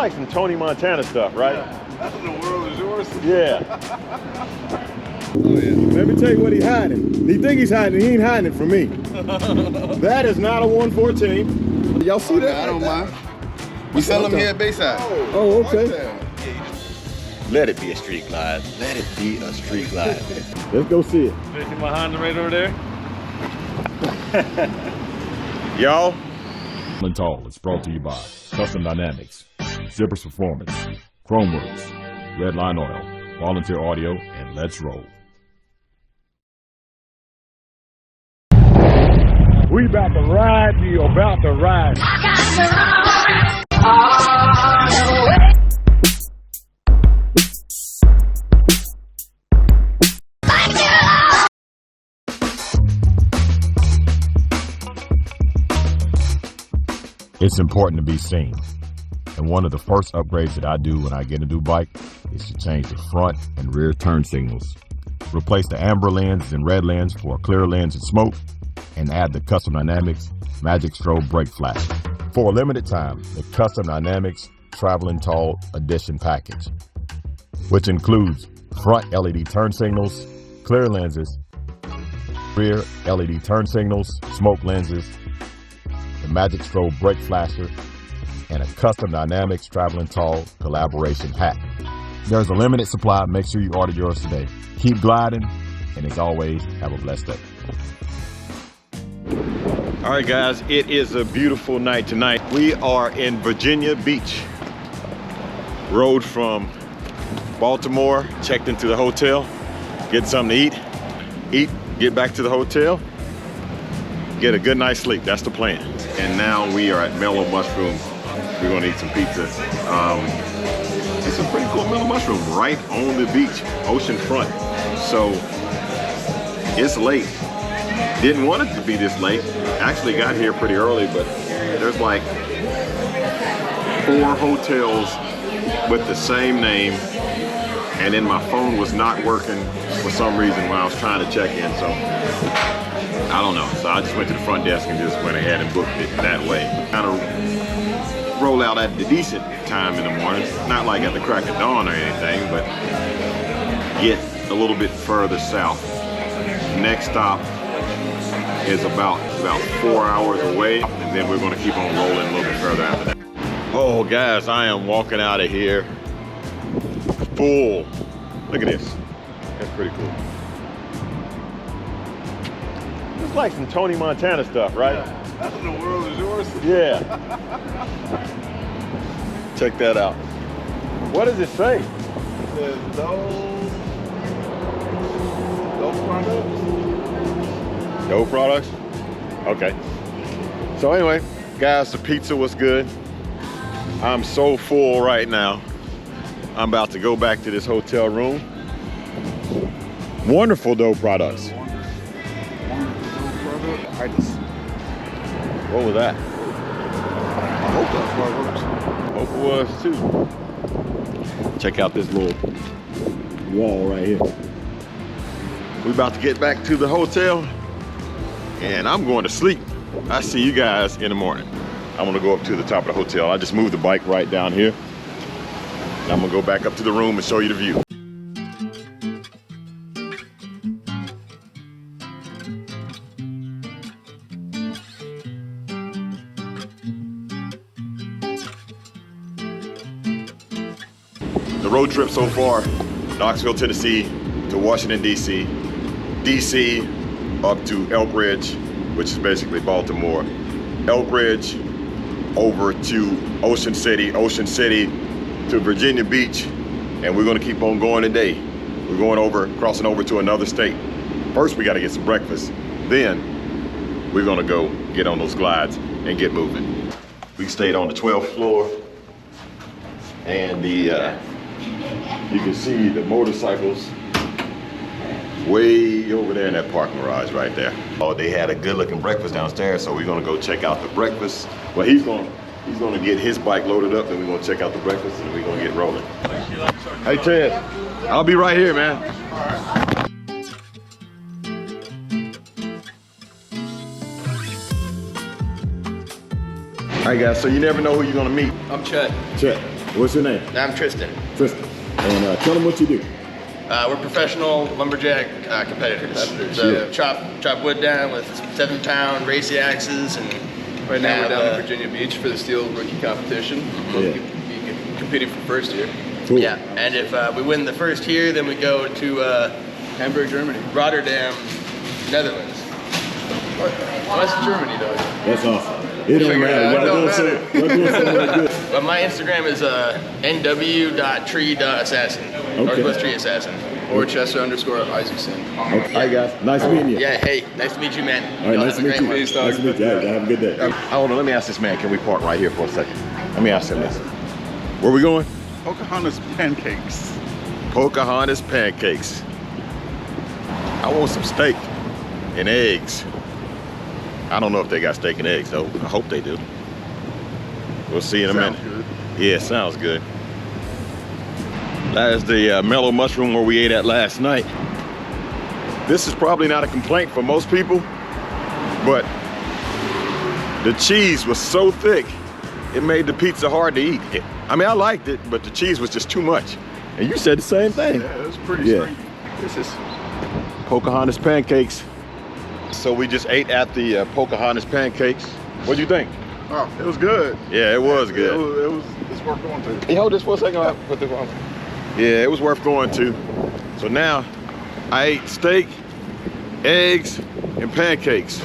like some Tony Montana stuff, right? Yeah. The world is yours. Yeah. Oh, yeah. Let me tell you what he's hiding. He think he's hiding, he ain't hiding it from me. That is not a 114. Y'all see that? I don't mind. We sell them here at Bayside. Oh, okay. Let it be a street glide. Let it be a street glide. Let's go see it. You see my Honda right over there? Y'all. Tall is brought to you by Custom Dynamics, Zippers Performance, Chromeworks, Red Line Oil, Volunteer Audio, and Let's Roll. We about to ride, you about to ride. It's important to be seen. And one of the first upgrades that I do when I get a new bike is to change the front and rear turn signals. Replace the amber lens and red lens for a clear lens and smoke, and add the Custom Dynamics Magic Strobe Brake Flash. For a limited time, the Custom Dynamics Traveling Tall Edition package, which includes front LED turn signals, clear lenses, rear LED turn signals, smoke lenses, the Magic Strobe Brake Flasher, and a Custom Dynamics Traveling Tall collaboration hat. There's a limited supply. Make sure you order yours today. Keep gliding, and as always, have a blessed day. All right, guys, it is a beautiful night tonight. We are in Virginia Beach. Rode from Baltimore, checked into the hotel, get something to eat, get back to the hotel, get a good night's sleep. That's the plan. And now we are at Mellow Mushroom. We're gonna eat some pizza. It's a pretty cool Mellow Mushroom right on the beach, ocean front. So it's late. Didn't want it to be this late. Actually got here pretty early, but there's like 4 hotels with the same name, and then my phone was not working for some reason when I was trying to check in, so I don't know. So I just went to the front desk and just went ahead and booked it that way. Kind of roll out at the decent time in the morning, not like at the crack of dawn or anything, but get a little bit further south. Next stop is about 4 hours away, and then we're gonna keep on rolling a little bit further after that. Oh guys, I am walking out of here full. Look at this, that's pretty cool. It's like some Tony Montana stuff, right? Yeah. The world is yours. Yeah. Check that out. What does it say? It says those products. Dough products? Okay. So anyway, guys, the pizza was good. I'm so full right now. I'm about to go back to this hotel room. Wonderful dough products. What was that? I hope that's what it works. Hope it was too. Check out this little wall right here. We're about to get back to the hotel, and I'm going to sleep. I'll see you guys in the morning. I'm gonna go up to the top of the hotel. I just moved the bike right down here. And I'm gonna go back up to the room and show you the view. The road trip so far, Knoxville, Tennessee to Washington, D.C., D.C. up to Elk Ridge, which is basically Baltimore, Elk Ridge over to Ocean City, Ocean City to Virginia Beach, and we're gonna keep on going today. We're going over, crossing over to another state. First, we gotta get some breakfast. Then, we're gonna go get on those glides and get moving. We stayed on the 12th floor, and the you can see the motorcycles way over there in that parking garage right there. Oh, they had a good looking breakfast downstairs, so we're gonna go check out the breakfast. Well, he's gonna get his bike loaded up, and we're gonna check out the breakfast, and we're gonna get rolling. Hey Ted, I'll be right here, man. All right guys, so you never know who you're gonna meet. I'm Chet. Chet. What's your name? I'm Tristan. Tristan. And tell them what you do. We're professional lumberjack competitors. So chop wood down with 7-pound racy axes, and Right now we're down in Virginia Beach for the steel rookie competition. We'll be competing for first year. Cool. Yeah, and if we win the first here, then we go to Hamburg, Germany. Rotterdam, Netherlands. West Germany, though. That's awesome. It don't matter. It don't matter. Y'all doing something like good. But my Instagram is nw.tree.assassin. Northwest Tree Assassin. Or Chester_Isaacson. Okay. Hi guys. Nice meeting you. Yeah, hey, nice to meet you, man. All right, Y'all nice to have a meet great you. one. Nice to meet you. Have a good day. Hold on, let me ask this man, can we park right here for a second? Let me ask him this. Where we going? Pocahontas pancakes. Pocahontas pancakes. I want some steak and eggs. I don't know if they got steak and eggs though. I hope they do. We'll see in a minute. Good. Yeah, sounds good. That is the Mellow Mushroom where we ate at last night. This is probably not a complaint for most people, but the cheese was so thick, it made the pizza hard to eat. I mean, I liked it, but the cheese was just too much. And you said the same thing. Yeah, it was pretty stringy. This is Pocahontas pancakes. So we just ate at the Pocahontas pancakes. What'd you think? Oh, it was good. Yeah, it was good. It's worth going to. Hey, hold this for a second. I'll put this on. Yeah, it was worth going to. So now I ate steak, eggs, and pancakes.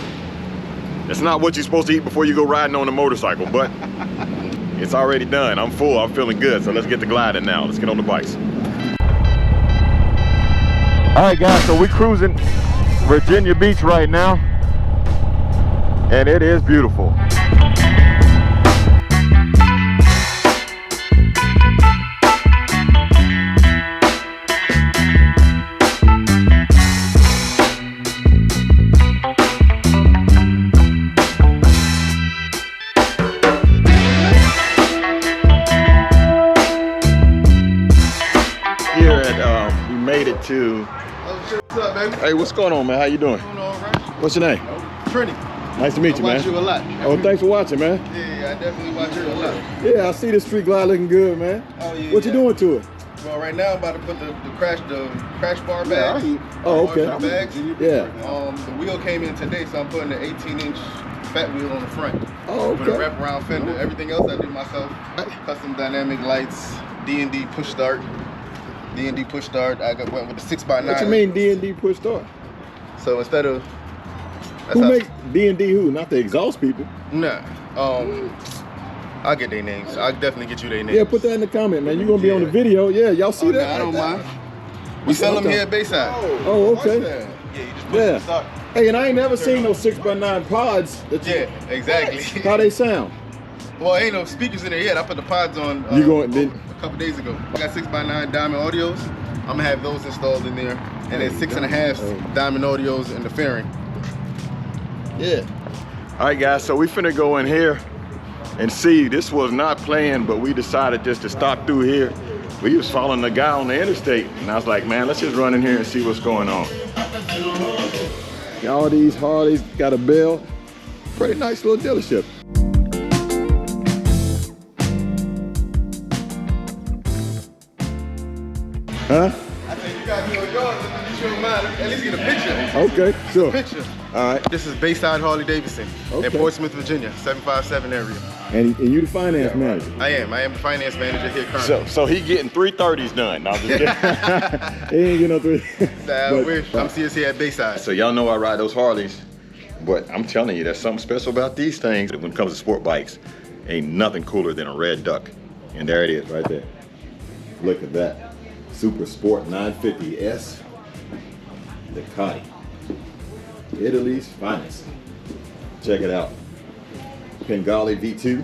That's not what you're supposed to eat before you go riding on a motorcycle, but it's already done. I'm full, I'm feeling good. So let's get to gliding now. Let's get on the bikes. All right, guys, so we're cruising Virginia Beach right now, and it is beautiful. To What's up, baby? hey, what's going on, man? How you doing? What's your name? Trini. Nice to meet you, man. I watch you a lot. Oh, thanks for watching, man. Yeah, I definitely watch you a lot. Yeah, I see the street glide looking good, man. Oh, yeah. What you doing to it? Well, right now I'm about to put the crash bar bags. Oh, okay. Bags. Yeah. The wheel came in today, so I'm putting an 18-inch fat wheel on the front. Oh, With a okay. wraparound fender. Everything else I did myself. Custom dynamic lights, D&D push start. D&D push start. I went with the 6x9. What you mean D&D push start? So instead of Who makes D&D who? Not the exhaust people. Nah. I'll get their names. I'll definitely get you their names. Yeah, put that in the comment, man. You're gonna be on the video. Yeah, y'all see that? Nah, I don't mind. We sell them here at Bayside. Oh, okay. Yeah, you just push Yeah. the start. Hey, and I ain't never seen those 6x9 pods. Yeah, exactly. How they sound? Well, ain't no speakers in there yet. I put the pods on You going then? a couple days ago. I got 6x9 diamond audios. I'm gonna have those installed in there, and then 6.5 diamond audios in the fairing. Yeah. All right, guys. So we finna go in here and see. This was not planned, but we decided just to stop through here. We was following the guy on the interstate, and I was like, man, let's just run in here and see what's going on. All these Harleys got a bell. Pretty nice little dealership. Huh? I said, you got me on yours, at least you don't mind. At least get a picture. Okay, sure. Picture. All right. This is Bayside Harley-Davidson in Okay. Portsmouth, Virginia, 757 area. And you the finance manager. I am the finance manager here currently. So he getting 330s done. No, I'm just kidding. He ain't get no three. Come see us here at Bayside. So y'all know I ride those Harleys, but I'm telling you, there's something special about these things. When it comes to sport bikes, ain't nothing cooler than a red duck. And there it is right there. Look at that. Super Sport 950S Ducati. Italy's finest. Check it out. Pengali V2.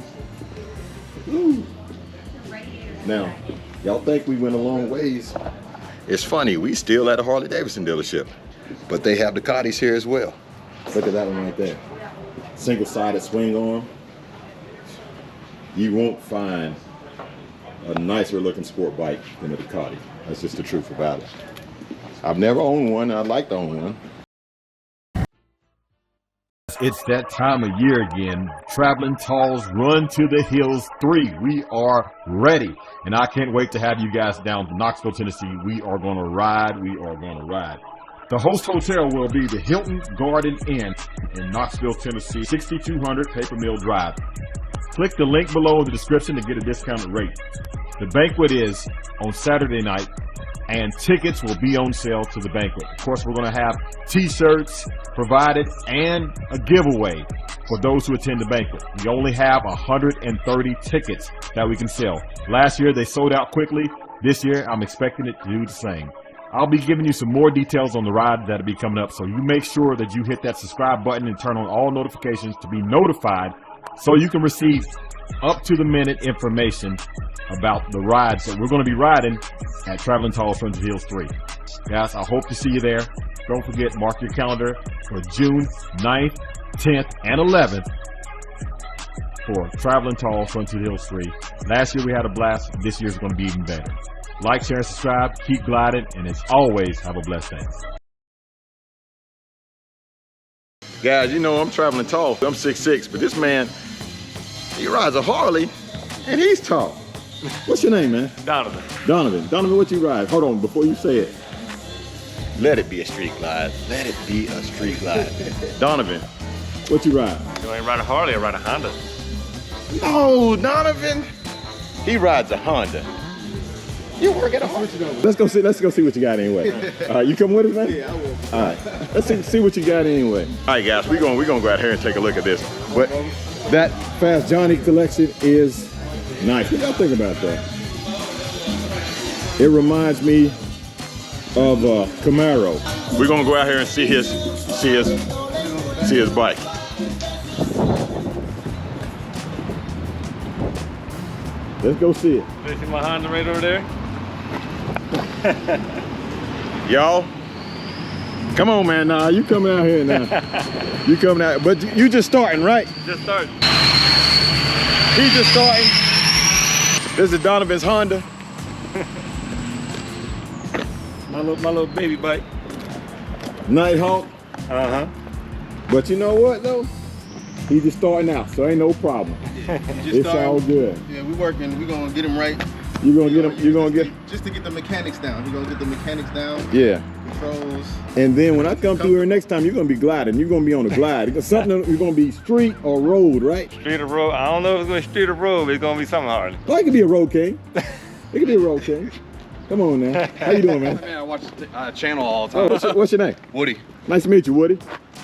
Woo. Now, y'all think we went a long ways. It's funny, we still at a Harley-Davidson dealership, but they have Ducatis here as well. Look at that one right there. Single-sided swing arm. You won't find a nicer looking sport bike than a Ducati. That's just the truth about it. I've never owned one. I'd like to own one. It's that time of year again. Traveling Tall's Run to the Hills 3. We are ready. And I can't wait to have you guys down to Knoxville, Tennessee. We are going to ride. We are going to ride. The host hotel will be the Hilton Garden Inn in Knoxville, Tennessee, 6200 Paper Mill Drive. Click the link below in the description to get a discounted rate. The banquet is on Saturday night, and tickets will be on sale to the banquet. Of course, we're going to have t-shirts provided and a giveaway for those who attend the banquet. We only have 130 tickets that we can sell. Last year, they sold out quickly. This year, I'm expecting it to do the same. I'll be giving you some more details on the ride that'll be coming up, so you make sure that you hit that subscribe button and turn on all notifications to be notified so you can receive up-to-the-minute information about the rides that we're going to be riding at Traveling Tall's Run to the Hills 3. Guys, I hope to see you there. Don't forget, mark your calendar for June 9th, 10th, and 11th for Traveling Tall's Run to the Hills 3. Last year we had a blast. This year's going to be even better. Like, share, and subscribe. Keep gliding, and as always, have a blessed day. Guys, you know I'm traveling tall. I'm 6'6", but this man, he rides a Harley, and he's tall. What's your name, man? Donovan. Donovan. Donovan, what you ride? Hold on, before you say it. Let it be a street glide. Let it be a street glide. Donovan, what you ride? You ain't ride a Harley, I ride a Honda. No, Donovan. He rides a Honda. You work at a Honda. Let's go see what you got anyway. All right, you come with us, man? Yeah, I will. All right, let's see what you got anyway. All right, guys, we're gonna go out here and take a look at this. But that Fast Johnny collection is nice. What y'all think about that? It reminds me of Camaro. We're gonna go out here and see his bike. Let's go see it. You see my Honda right over there? Y'all, come on, man. Nah, you coming out here now. You coming out, but you just starting, right? Just starting. He's just starting. This is Donovan's Honda. My little baby bike. Nighthawk. Uh-huh. But you know what though? He's just starting out, so ain't no problem. It's all good. Yeah, we're working. We're gonna get him right. You gonna get him? You gonna get? Just to get the mechanics down. We're gonna get the mechanics down. Yeah. Controls. And then when I come through here next time, you're gonna be gliding. You're gonna be on the glide. Something you're gonna be street or road, right? Street or road. I don't know if it's gonna be street or road, but it's gonna be something Harley. Well, it could be a road king. It could be a road king. Come on now. How you doing, man? Man, I watch the channel all the time. Oh, what's your name? Woody. Nice to meet you, Woody.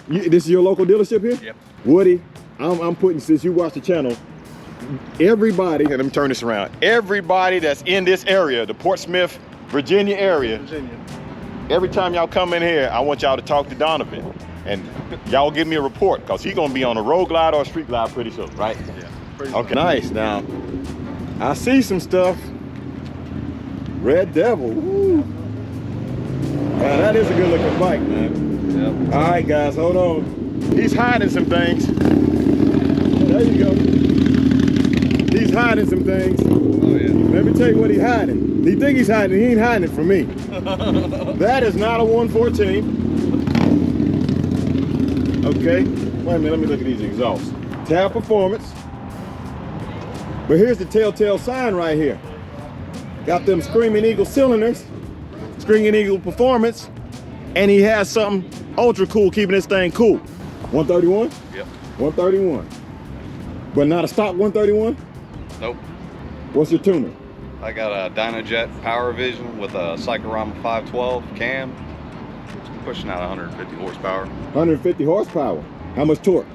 This is your local dealership here? Yep. Woody, I'm putting, since you watch the channel, everybody, and let me turn this around, everybody that's in this area, the Portsmouth, Virginia area, every time y'all come in here, I want y'all to talk to Donovan. And y'all give me a report, because he's going to be on a road glide or a street glide pretty soon, right? Yeah. Okay. Nice. Now, I see some stuff. Red Devil. Woo. Wow, that is a good looking bike, man. Yep. All right, guys, hold on. He's hiding some things. There you go. He's hiding some things. Oh yeah. Let me tell you what he's hiding. He think he's hiding, he ain't hiding it from me. That is not a 114. Okay, wait a minute, let me look at these exhausts. Tab Performance. But here's the telltale sign right here. Got them Screaming Eagle cylinders, Screaming Eagle Performance, and he has something ultra cool keeping this thing cool. 131? Yep. 131. But not a stock 131? Nope. What's your tuner? I got a Dynajet Power Vision with a Cyclorama 512 cam. It's pushing out 150 horsepower. 150 horsepower. How much torque?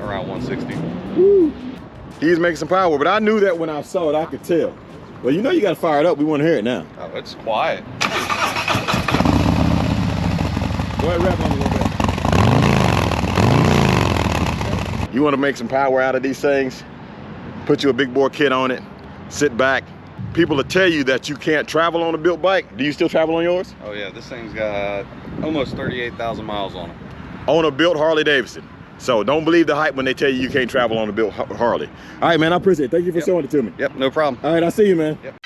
Around 160. Woo. He's making some power, but I knew that when I saw it, I could tell. Well, you know you got to fire it up. We want to hear it now. Oh, it's quiet. Go ahead, rap on a little bit. You want to make some power out of these things? Put you a big bore kit on it, sit back. People will tell you that you can't travel on a built bike. Do you still travel on yours? Oh yeah, this thing's got almost 38,000 miles on it. On a built Harley-Davidson. So don't believe the hype when they tell you you can't travel on a built Harley. All right, man, I appreciate it. Thank you for showing it to me. Yep, no problem. All right, I'll see you, man. Yep.